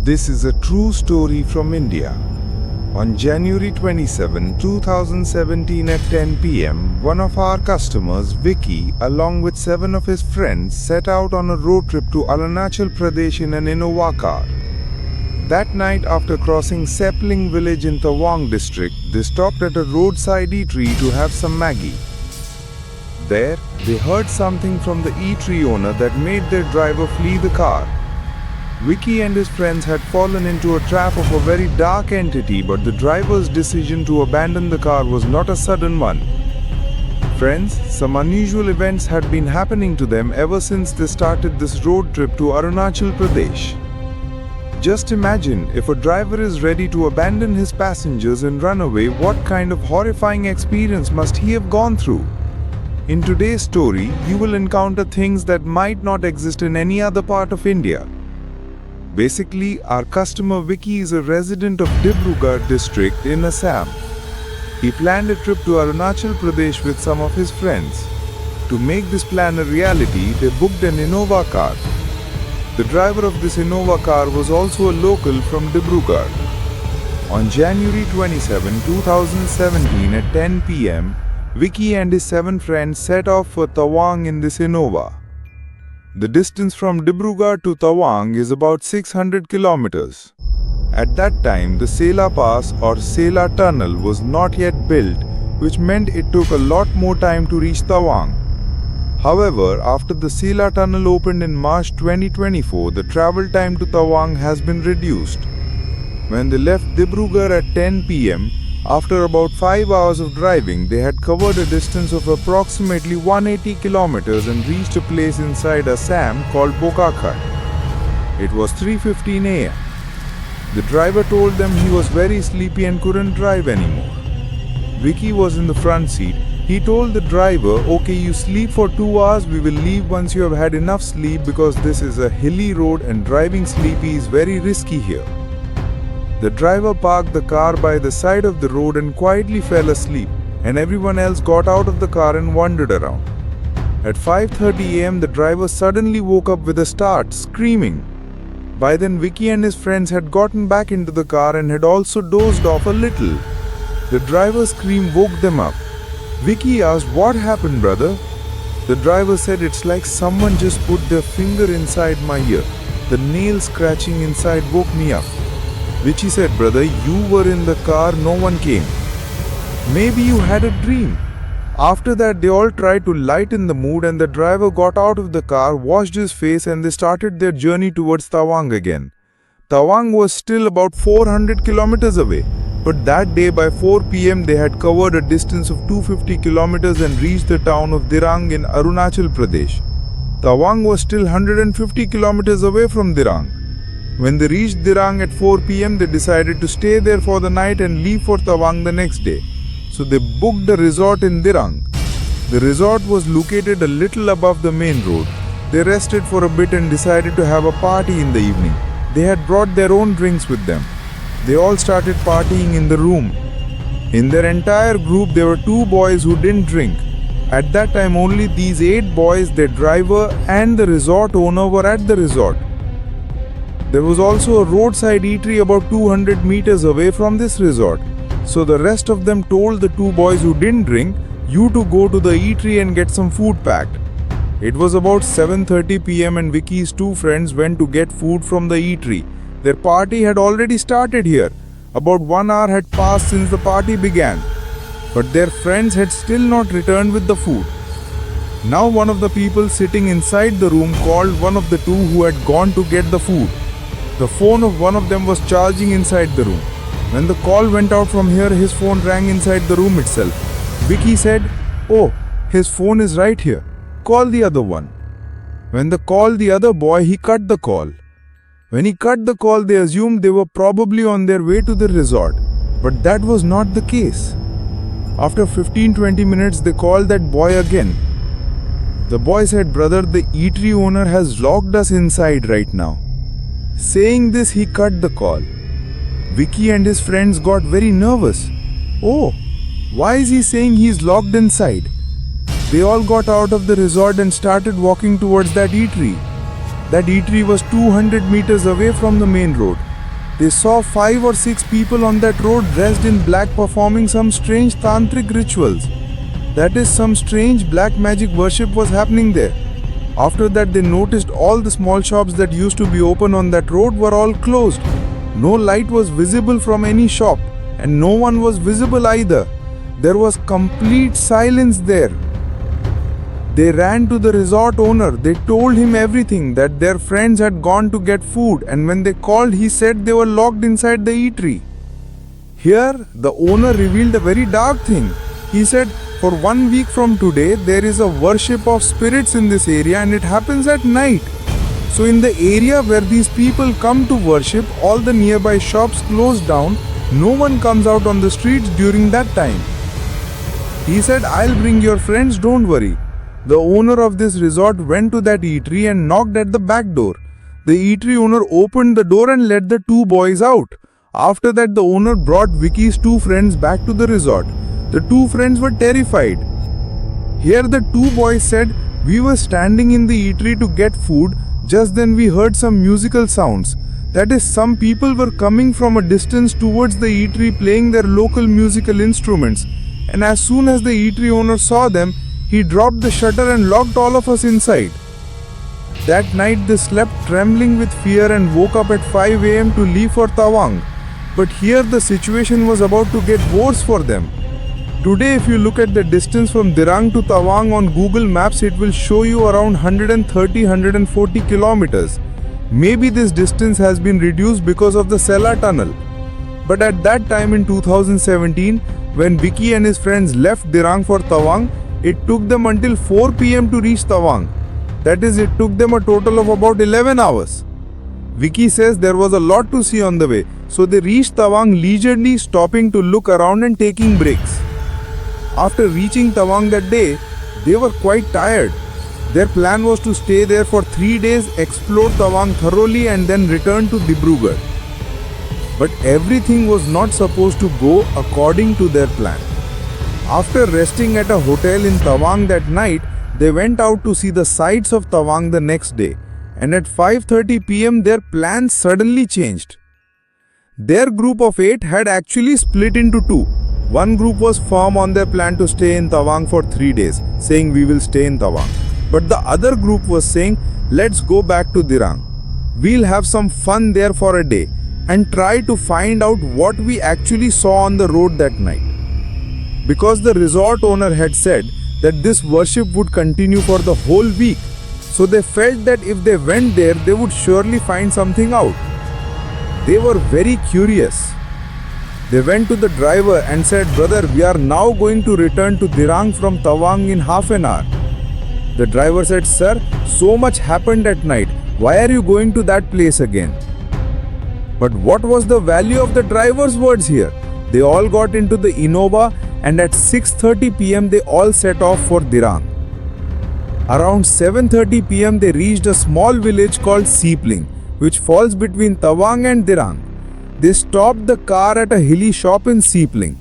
This is a true story from India. On January 27, 2017 at 10 p.m., one of our customers, Vicky, along with 7 of his friends, set out on a road trip to Arunachal Pradesh in an Innova car. That night, after crossing Sepling village in Tawang district, they stopped at a roadside eatery to have some Maggi. There, they heard something from the eatery owner that made their driver flee the car. Vicky and his friends had fallen into a trap of a very dark entity, but the driver's decision to abandon the car was not a sudden one. Friends, some unusual events had been happening to them ever since they started this road trip to Arunachal Pradesh. Just imagine, if a driver is ready to abandon his passengers and run away, what kind of horrifying experience must he have gone through? In today's story, you will encounter things that might not exist in any other part of India. Basically, our customer Vicky is a resident of Dibrugarh district in Assam. He planned a trip to Arunachal Pradesh with some of his friends. To make this plan a reality, they booked an Innova car. The driver of this Innova car was also a local from Dibrugarh. On January 27, 2017 at 10 p.m., Vicky and his 7 friends set off for Tawang in this Innova. The distance from Dibrugarh to Tawang is about 600 kilometers. At that time, the Sela Pass or Sela Tunnel was not yet built, which meant it took a lot more time to reach Tawang. However, after the Sela Tunnel opened in March 2024, the travel time to Tawang has been reduced. When they left Dibrugarh at 10 p.m., after about 5 hours of driving, they had covered a distance of approximately 180 kilometers and reached a place inside Assam called Bokakhat. It was 3:15 a.m. The driver told them he was very sleepy and couldn't drive anymore. Vicky was in the front seat. He told the driver, "Okay, you sleep for 2 hours, we will leave once you have had enough sleep because this is a hilly road and driving sleepy is very risky here." The driver parked the car by the side of the road and quietly fell asleep, and everyone else got out of the car and wandered around. At 5:30 a.m., the driver suddenly woke up with a start, screaming. By then, Vicky and his friends had gotten back into the car and had also dozed off a little. The driver's scream woke them up. Vicky asked, "What happened, brother?" The driver said, "It's like someone just put their finger inside my ear. The nail scratching inside woke me up." Vicky said, "Brother, you were in the car, no one came. Maybe you had a dream." After that, they all tried to lighten the mood and the driver got out of the car, washed his face, and they started their journey towards Tawang again. Tawang was still about 400 kilometers away, but that day by 4 p.m. they had covered a distance of 250 kilometers and reached the town of Dirang in Arunachal Pradesh. Tawang was still 150 kilometers away from Dirang. When they reached Dirang at 4 p.m., they decided to stay there for the night and leave for Tawang the next day. So they booked a resort in Dirang. The resort was located a little above the main road. They rested for a bit and decided to have a party in the evening. They had brought their own drinks with them. They all started partying in the room. In their entire group, there were 2 boys who didn't drink. At that time, only these 8 boys, their driver, and the resort owner were at the resort. There was also a roadside eatery about 200 meters away from this resort. So the rest of them told the 2 boys who didn't drink, "You to go to the eatery and get some food packed." It was about 7:30 p.m. and Vicky's 2 friends went to get food from the eatery. Their party had already started here. About 1 hour had passed since the party began. But their friends had still not returned with the food. Now one of the people sitting inside the room called one of the 2 who had gone to get the food. The phone of one of them was charging inside the room. When the call went out from here, his phone rang inside the room itself. Vicky said, "Oh, his phone is right here. Call the other one." When they called the other boy, he cut the call. When he cut the call, they assumed they were probably on their way to the resort. But that was not the case. After 15-20 minutes, they called that boy again. The boy said, "Brother, the eatery owner has locked us inside right now." Saying this, he cut the call. Vicky and his friends got very nervous. "Oh, why is he saying he's locked inside?" They all got out of the resort and started walking towards that eatery. That eatery was 200 meters away from the main road. They saw 5 or 6 people on that road dressed in black performing some strange tantric rituals. That is, some strange black magic worship was happening there. After that, they noticed all the small shops that used to be open on that road were all closed. No light was visible from any shop, and no one was visible either. There was complete silence there. They ran to the resort owner. They told him everything, that their friends had gone to get food, and when they called, he said they were locked inside the eatery. Here, the owner revealed a very dark thing. He said, for 1 week from today, there is a worship of spirits in this area, and it happens at night. So in the area where these people come to worship, all the nearby shops close down. No one comes out on the streets during that time. He said, I'll bring your friends, don't worry. The owner of this resort went to that eatery and knocked at the back door. The eatery owner opened the door and let the 2 boys out. After that, the owner brought Vicky's 2 friends back to the resort. The 2 friends were terrified. Here the 2 boys said, we were standing in the eatery to get food. Just then we heard some musical sounds. That is, some people were coming from a distance towards the eatery playing their local musical instruments. And as soon as the eatery owner saw them, he dropped the shutter and locked all of us inside. That night they slept trembling with fear and woke up at 5 a.m. to leave for Tawang. But here the situation was about to get worse for them. Today, if you look at the distance from Dirang to Tawang on Google Maps, it will show you around 130-140 kilometers. Maybe this distance has been reduced because of the Sela tunnel. But at that time in 2017, when Vicky and his friends left Dirang for Tawang, it took them until 4 p.m. to reach Tawang. That is, it took them a total of about 11 hours. Vicky says there was a lot to see on the way, so they reached Tawang leisurely, stopping to look around and taking breaks. After reaching Tawang that day, they were quite tired. Their plan was to stay there for 3 days, explore Tawang thoroughly and then return to Dibrugarh. But everything was not supposed to go according to their plan. After resting at a hotel in Tawang that night, they went out to see the sights of Tawang the next day. And at 5:30 p.m. their plans suddenly changed. Their group of 8 had actually split into 2. One group was firm on their plan to stay in Tawang for 3 days, saying we will stay in Tawang. But the other group was saying, let's go back to Dirang. We'll have some fun there for a day and try to find out what we actually saw on the road that night. Because the resort owner had said that this worship would continue for the whole week, so they felt that if they went there, they would surely find something out. They were very curious. They went to the driver and said, brother, we are now going to return to Dirang from Tawang in half an hour. The driver said, sir, so much happened at night. Why are you going to that place again? But what was the value of the driver's words here? They all got into the Innova and at 6:30 p.m. they all set off for Dirang. Around 7:30 p.m. they reached a small village called Seepling, which falls between Tawang and Dirang. They stopped the car at a hilly shop in Seepling.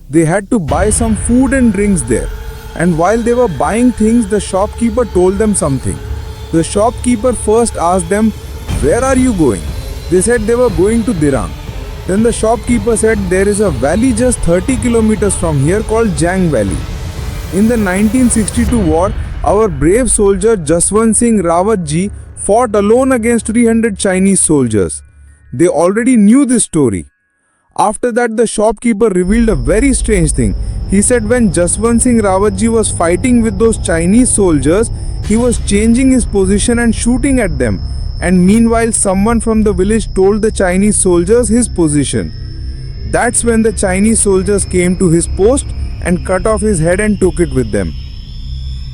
They had to buy some food and drinks there. And while they were buying things, the shopkeeper told them something. The shopkeeper first asked them, where are you going? They said they were going to Dirang. Then the shopkeeper said there is a valley just 30 kilometers from here called Jang Valley. In the 1962 war, our brave soldier Jaswant Singh Rawat ji fought alone against 300 Chinese soldiers. They already knew this story. After that, the shopkeeper revealed a very strange thing. He said when Jaswant Singh Rawat ji was fighting with those Chinese soldiers, he was changing his position and shooting at them. And meanwhile, someone from the village told the Chinese soldiers his position. That's when the Chinese soldiers came to his post and cut off his head and took it with them.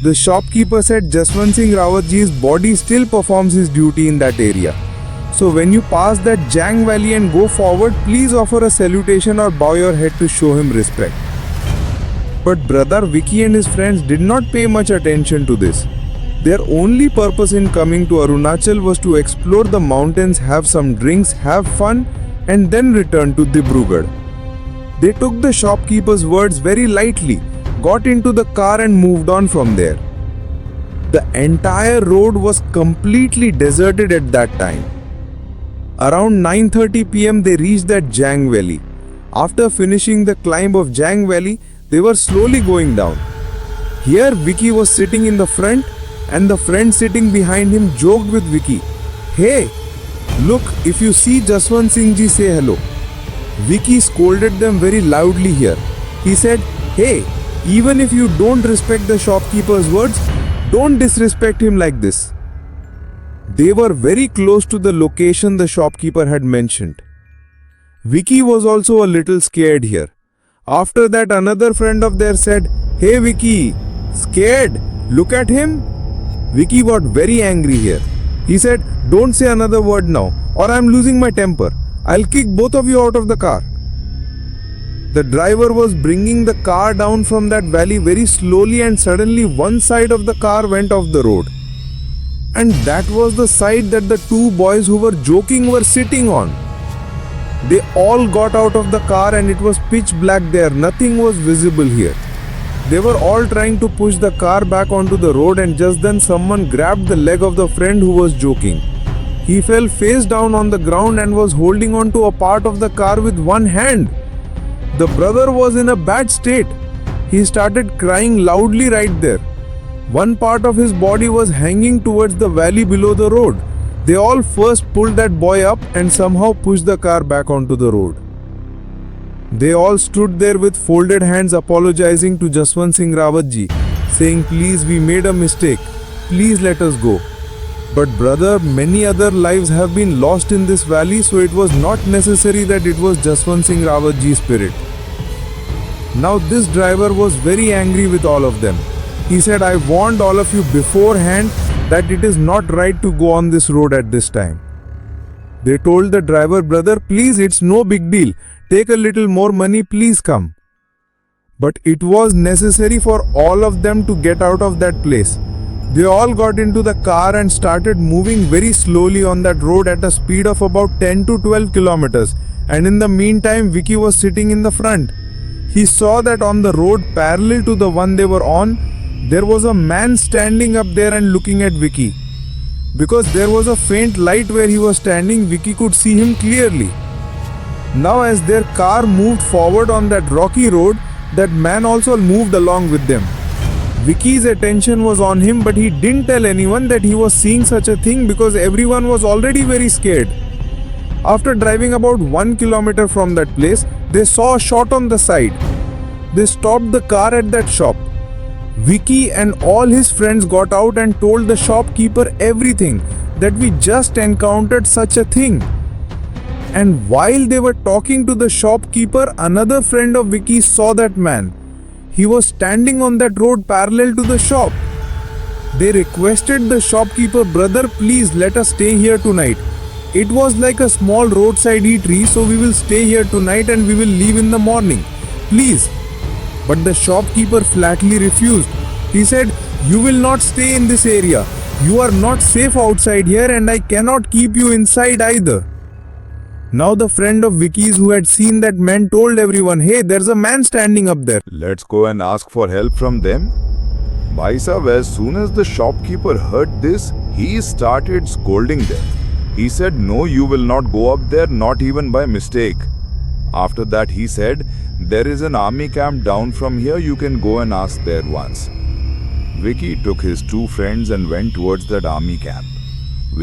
The shopkeeper said Jaswant Singh Rawat ji's body still performs his duty in that area. So when you pass that Jang Valley and go forward, please offer a salutation or bow your head to show him respect. But brother Vicky and his friends did not pay much attention to this. Their only purpose in coming to Arunachal was to explore the mountains, have some drinks, have fun, and then return to Dibrugarh. They took the shopkeeper's words very lightly, got into the car and moved on from there. The entire road was completely deserted at that time. Around 9:30 p.m. they reached that Jang Valley. After finishing the climb of Jang Valley, they were slowly going down. Here Vicky was sitting in the front and the friend sitting behind him joked with Vicky, "Hey, look, if you see Jaswant Singh ji, say hello." Vicky scolded them very loudly here. He said, "Hey, even if you don't respect the shopkeeper's words, don't disrespect him like this." They were very close to the location the shopkeeper had mentioned. Vicky was also a little scared here. After that, another friend of theirs said, "Hey Vicky, scared? Look at him." Vicky got very angry here. He said, "Don't say another word now, or I'm losing my temper. I'll kick both of you out of the car." The driver was bringing the car down from that valley very slowly, and suddenly one side of the car went off the road. And that was the side that the two boys who were joking were sitting on. They all got out of the car and it was pitch black there. Nothing was visible here. They were all trying to push the car back onto the road, and just then someone grabbed the leg of the friend who was joking. He fell face down on the ground and was holding on to a part of the car with one hand. The brother was in a bad state. He started crying loudly right there. One part of his body was hanging towards the valley below the road. They all first pulled that boy up and somehow pushed the car back onto the road. They all stood there with folded hands apologizing to Jaswant Singh Rawat ji, saying, "Please, we made a mistake. Please let us go." But brother, many other lives have been lost in this valley, so it was not necessary that it was Jaswant Singh Rawat ji's spirit. Now this driver was very angry with all of them. He said, "I warned all of you beforehand that it is not right to go on this road at this time." They told the driver, "Brother, please, it's no big deal. Take a little more money, please come." But it was necessary for all of them to get out of that place. They all got into the car and started moving very slowly on that road at a speed of about 10 to 12 kilometers. And in the meantime, Vicky was sitting in the front. He saw that on the road parallel to the one they were on, there was a man standing up there and looking at Vicky. Because there was a faint light where he was standing, Vicky could see him clearly. Now as their car moved forward on that rocky road, that man also moved along with them. Vicky's attention was on him, but he didn't tell anyone that he was seeing such a thing because everyone was already very scared. After driving about 1 kilometer from that place, they saw a shop on the side. They stopped the car at that shop. Vicky and all his friends got out and told the shopkeeper everything, that we just encountered such a thing. And while they were talking to the shopkeeper, another friend of Vicky saw that man. He was standing on that road parallel to the shop. They requested the shopkeeper, "Brother, please let us stay here tonight. It was like a small roadside eatery, so we will stay here tonight and we will leave in the morning. Please." But the shopkeeper flatly refused. He said, "You will not stay in this area. You are not safe outside here and I cannot keep you inside either." Now the friend of Vicky's who had seen that man told everyone, "Hey, there's a man standing up there. Let's go and ask for help from them." Bhai Sahib, as soon as the shopkeeper heard this, he started scolding them. He said, "No, you will not go up there, not even by mistake." After that he said, "There is an army camp down from here, you can go and ask there once." Vicky took his two friends and went towards that army camp.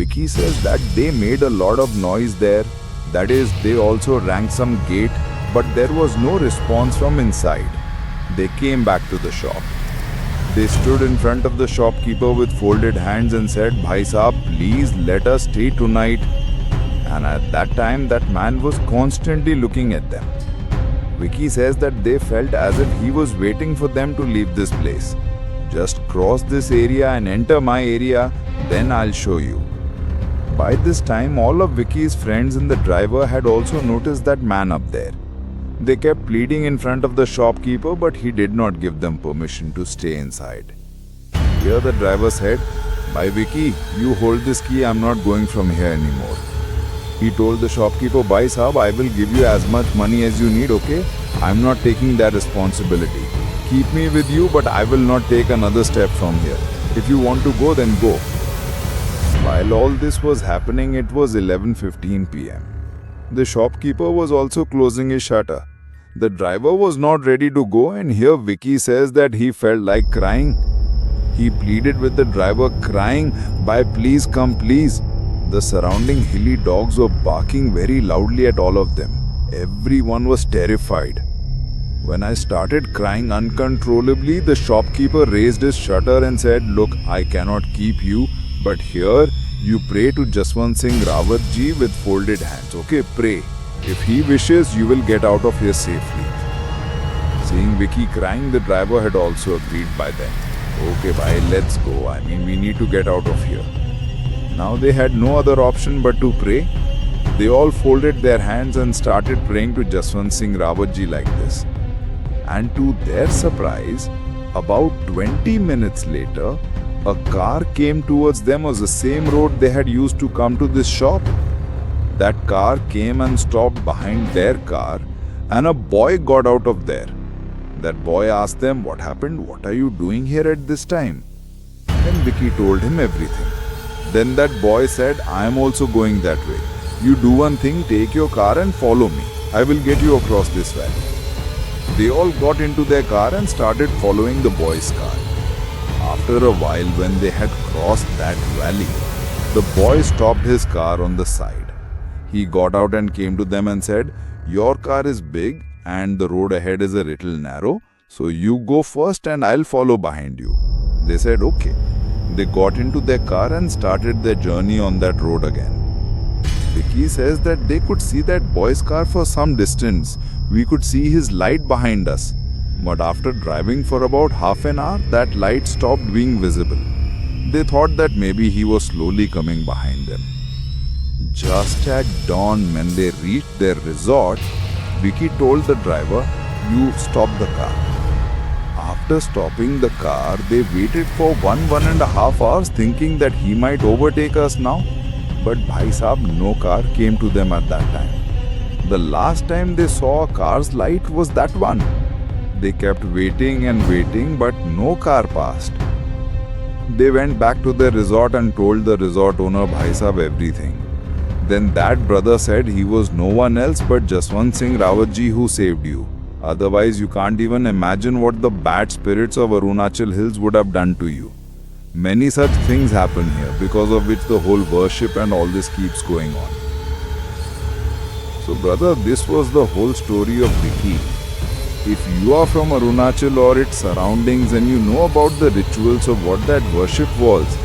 Vicky says that they made a lot of noise there. That is, they also rang some gate, but there was no response from inside. They came back to the shop. They stood in front of the shopkeeper with folded hands and said, "Bhai Sahab, please let us stay tonight." And at that time, that man was constantly looking at them. Vicky says that they felt as if he was waiting for them to leave this place. "Just cross this area and enter my area, then I'll show you." By this time, all of Vicky's friends and the driver had also noticed that man up there. They kept pleading in front of the shopkeeper, but he did not give them permission to stay inside. Here the driver said, "Bhai Vicky, you hold this key, I'm not going from here anymore." He told the shopkeeper, "Bhai Sahab, I will give you as much money as you need, okay? I'm not taking that responsibility. Keep me with you, but I will not take another step from here. If you want to go, then go." While all this was happening, it was 11:15 p.m. The shopkeeper was also closing his shutter. The driver was not ready to go, and here Vicky says that he felt like crying. He pleaded with the driver, crying, "Bye, please come, please." The surrounding hilly dogs were barking very loudly at all of them. Everyone was terrified. When I started crying uncontrollably, the shopkeeper raised his shutter and said, "Look, I cannot keep you, but here you pray to Jaswant Singh Rawat ji with folded hands. Okay, pray. If he wishes, you will get out of here safely." Seeing Vicky crying, the driver had also agreed by then. "Okay, bye, let's go. We need to get out of here." Now they had no other option but to pray. They all folded their hands and started praying to Jaswant Singh Rawat ji like this. And to their surprise, about 20 minutes later, a car came towards them on the same road they had used to come to this shop. That car came and stopped behind their car, and a boy got out of there. That boy asked them, "What happened? What are you doing here at this time?" Then Vicky told him everything. Then that boy said, "I am also going that way. You do one thing, take your car and follow me. I will get you across this valley." They all got into their car and started following the boy's car. After a while, when they had crossed that valley, the boy stopped his car on the side. He got out and came to them and said, "Your car is big and the road ahead is a little narrow, so you go first and I'll follow behind you." They said, "Okay." They got into their car and started their journey on that road again. Vicky says that they could see that boy's car for some distance. We could see his light behind us. But after driving for about half an hour, that light stopped being visible. They thought that maybe he was slowly coming behind them. Just at dawn, when they reached their resort, Vicky told the driver, "You stop the car." After stopping the car, they waited for one and a half hours thinking that he might overtake us now. But Bhai Sahab, no car came to them at that time. The last time they saw a car's light was that one. They kept waiting and waiting, but no car passed. They went back to their resort and told the resort owner Bhai Sahab everything. Then that brother said he was no one else but Jaswant Singh Rawat ji who saved you. Otherwise, you can't even imagine what the bad spirits of Arunachal Hills would have done to you. Many such things happen here, because of which the whole worship and all this keeps going on. So brother, this was the whole story of Vicky. If you are from Arunachal or its surroundings and you know about the rituals of what that worship was,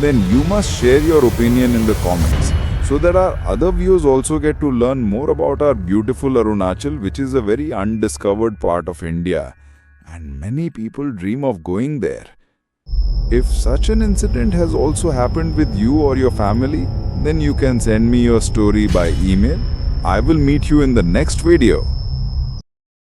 then you must share your opinion in the comments, so that our other viewers also get to learn more about our beautiful Arunachal, which is a very undiscovered part of India, and many people dream of going there. If such an incident has also happened with you or your family, then you can send me your story by email. I will meet you in the next video.